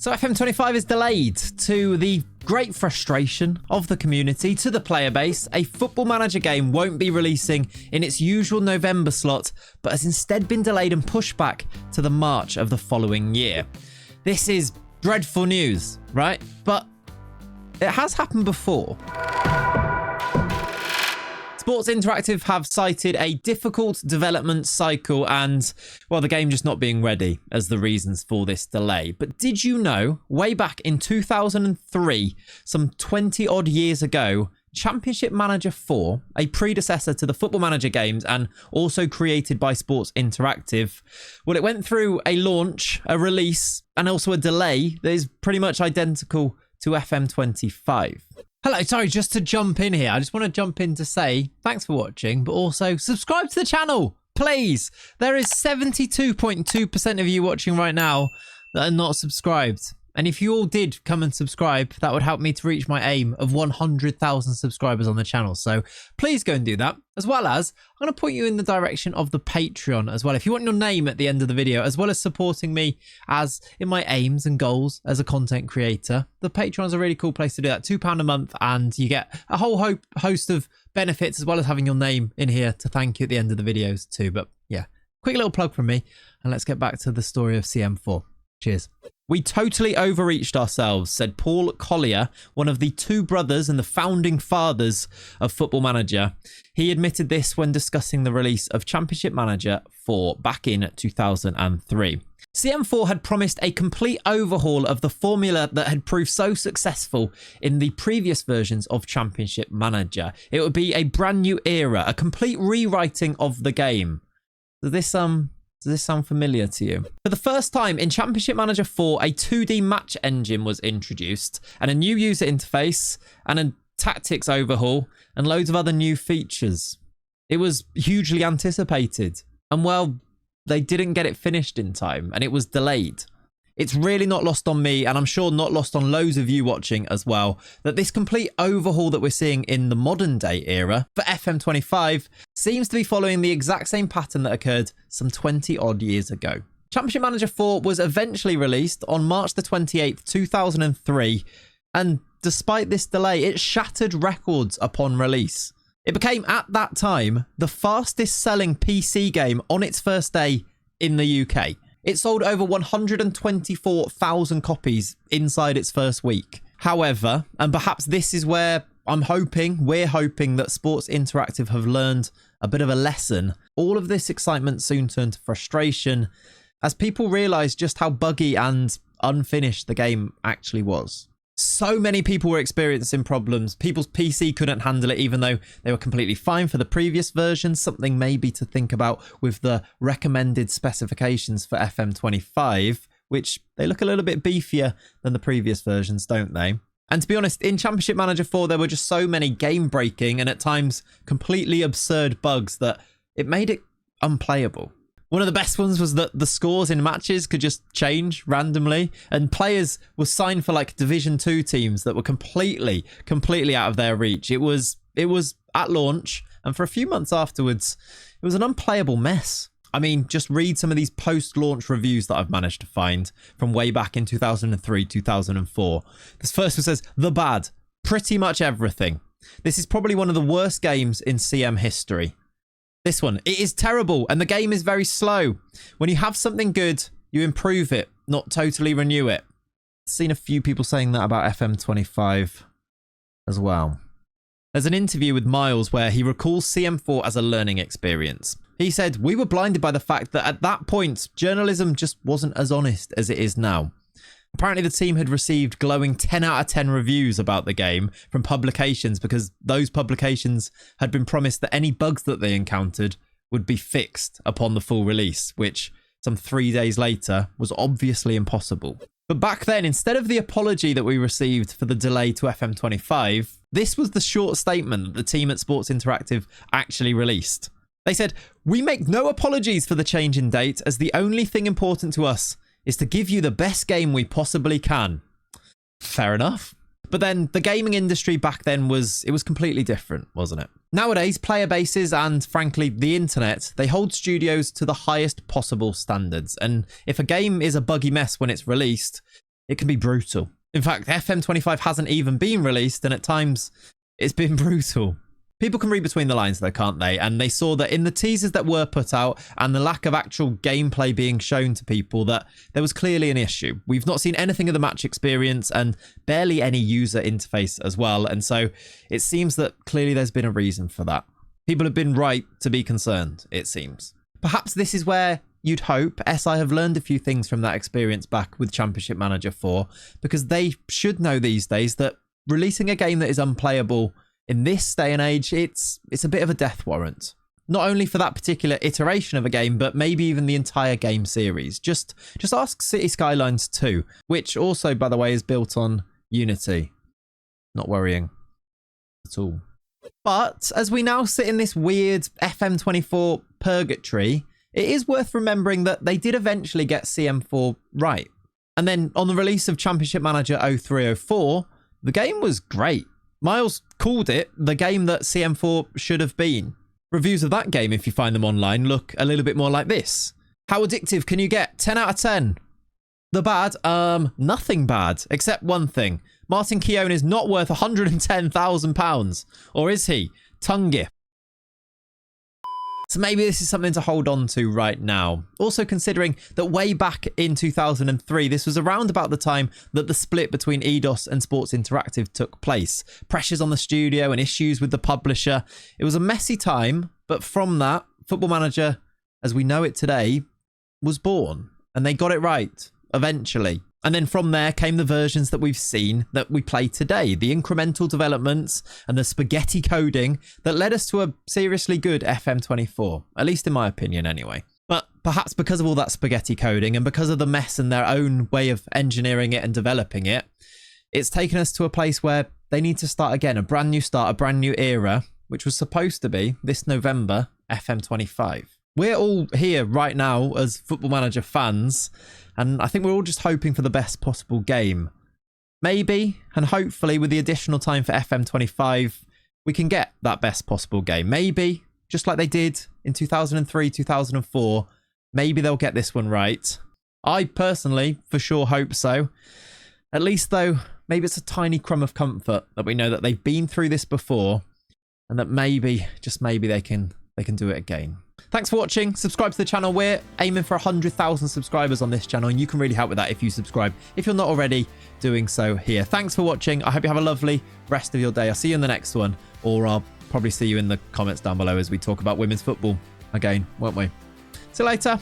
So FM25 is delayed, to the great frustration of the community, to the player base. A Football Manager game won't be releasing in its usual November slot, but has instead been delayed and pushed back to the March of the following year. This is dreadful news, right? But it has happened before. Sports Interactive have cited a difficult development cycle and, well, the game just not being ready as the reasons for this delay. But did you know, way back in 2003, some 20 odd years ago, Championship Manager 4, a predecessor to the Football Manager games and also created by Sports Interactive, well, it went through a launch, a release, and also a delay that is pretty much identical to FM25. Hello, sorry, just to jump in here, I just want to jump in to say thanks for watching, but also subscribe to the channel, please. There is 72.2% of you watching right now that are not subscribed. And if you all did come and subscribe, that would help me to reach my aim of 100,000 subscribers on the channel. So please go and do that. As well as, I'm going to point you in the direction of the Patreon as well. If you want your name at the end of the video, as well as supporting me as in my aims and goals as a content creator, the Patreon is a really cool place to do that. £2 a month, and you get a whole host of benefits, as well as having your name in here to thank you at the end of the videos too. But yeah, quick little plug from me, and let's get back to the story of CM4. Cheers. We totally overreached ourselves, said Paul Collier, one of the two brothers and the founding fathers of Football Manager. He admitted this when discussing the release of Championship Manager 4 back in 2003. CM4 had promised a complete overhaul of the formula that had proved so successful in the previous versions of Championship Manager. It would be a brand new era, a complete rewriting of the game. Does this sound familiar to you? For the first time in Championship Manager 4, a 2D match engine was introduced, and a new user interface, and a tactics overhaul, and loads of other new features. It was hugely anticipated, and well, they didn't get it finished in time, and it was delayed. It's really not lost on me, and I'm sure not lost on loads of you watching as well, that this complete overhaul that we're seeing in the modern day era for FM25 seems to be following the exact same pattern that occurred some 20 odd years ago. Championship Manager 4 was eventually released on March the 28th, 2003, and despite this delay, it shattered records upon release. It became, at that time, the fastest selling PC game on its first day in the UK. It sold over 124,000 copies inside its first week. However, and perhaps this is where we're hoping that Sports Interactive have learned a bit of a lesson, all of this excitement soon turned to frustration as people realised just how buggy and unfinished the game actually was. So many people were experiencing problems. People's PC couldn't handle it, even though they were completely fine for the previous version. Something maybe to think about with the recommended specifications for FM25, which they look a little bit beefier than the previous versions, don't they? And to be honest, in Championship Manager 4, there were just so many game-breaking and at times completely absurd bugs that it made it unplayable. One of the best ones was that the scores in matches could just change randomly, and players were signed for like Division 2 teams that were completely out of their reach. It was at launch, and for a few months afterwards, it was an unplayable mess. I mean, just read some of these post-launch reviews that I've managed to find from way back in 2003, 2004. This first one says, "The bad, pretty much everything. This is probably one of the worst games in CM history." This one, "It is terrible and the game is very slow. When you have something good, you improve it, not totally renew it." I've seen a few people saying that about FM25 as well. There's an interview with Miles where he recalls CM4 as a learning experience. He said, "We were blinded by the fact that at that point, journalism just wasn't as honest as it is now. Apparently the team had received glowing 10 out of 10 reviews about the game from publications because those publications had been promised that any bugs that they encountered would be fixed upon the full release, which some 3 days later was obviously impossible." But back then, instead of the apology that we received for the delay to FM25, this was the short statement that the team at Sports Interactive actually released. They said, "We make no apologies for the change in date, as the only thing important to us is to give you the best game we possibly can." Fair enough. But then the gaming industry back then was completely different, wasn't it? Nowadays, player bases and frankly the internet, they hold studios to the highest possible standards. And if a game is a buggy mess when it's released, it can be brutal. In fact, FM25 hasn't even been released, and at times it's been brutal. People can read between the lines though, can't they? And they saw that in the teasers that were put out and the lack of actual gameplay being shown to people, that there was clearly an issue. We've not seen anything of the match experience and barely any user interface as well. And so it seems that clearly there's been a reason for that. People have been right to be concerned, it seems. Perhaps this is where you'd hope SI have learned a few things from that experience back with Championship Manager 4, because they should know these days that releasing a game that is unplayable in this day and age, it's a bit of a death warrant. Not only for that particular iteration of a game, but maybe even the entire game series. Just ask City Skylines 2, which also, by the way, is built on Unity. Not worrying at all. But as we now sit in this weird FM24 purgatory, it is worth remembering that they did eventually get CM4 right. And then on the release of Championship Manager 0304, the game was great. Miles called it the game that CM4 should have been. Reviews of that game, if you find them online, look a little bit more like this. How addictive can you get? 10 out of 10. The bad? Nothing bad, except one thing. Martin Keown is not worth £110,000. Or is he? Tongue gift. So maybe this is something to hold on to right now. Also considering that way back in 2003, this was around about the time that the split between Eidos and Sports Interactive took place. Pressures on the studio and issues with the publisher. It was a messy time, but from that, Football Manager, as we know it today, was born. And they got it right, eventually. And then from there came the versions that we've seen that we play today, the incremental developments and the spaghetti coding that led us to a seriously good FM24, at least in my opinion anyway. But perhaps because of all that spaghetti coding and because of the mess and their own way of engineering it and developing it, it's taken us to a place where they need to start again, a brand new start, a brand new era, which was supposed to be this November, FM25. We're all here right now as Football Manager fans, and I think we're all just hoping for the best possible game. Maybe, and hopefully with the additional time for FM25, we can get that best possible game. Maybe, just like they did in 2003, 2004, maybe they'll get this one right. I personally, for sure, hope so. At least though, maybe it's a tiny crumb of comfort that we know that they've been through this before, and that maybe, just maybe they can do it again. Thanks for watching. Subscribe to the channel. We're aiming for 100,000 subscribers on this channel, and you can really help with that if you subscribe, if you're not already doing so here. Thanks for watching. I hope you have a lovely rest of your day. I'll see you in the next one, or I'll probably see you in the comments down below as we talk about women's football again, won't we? See you later.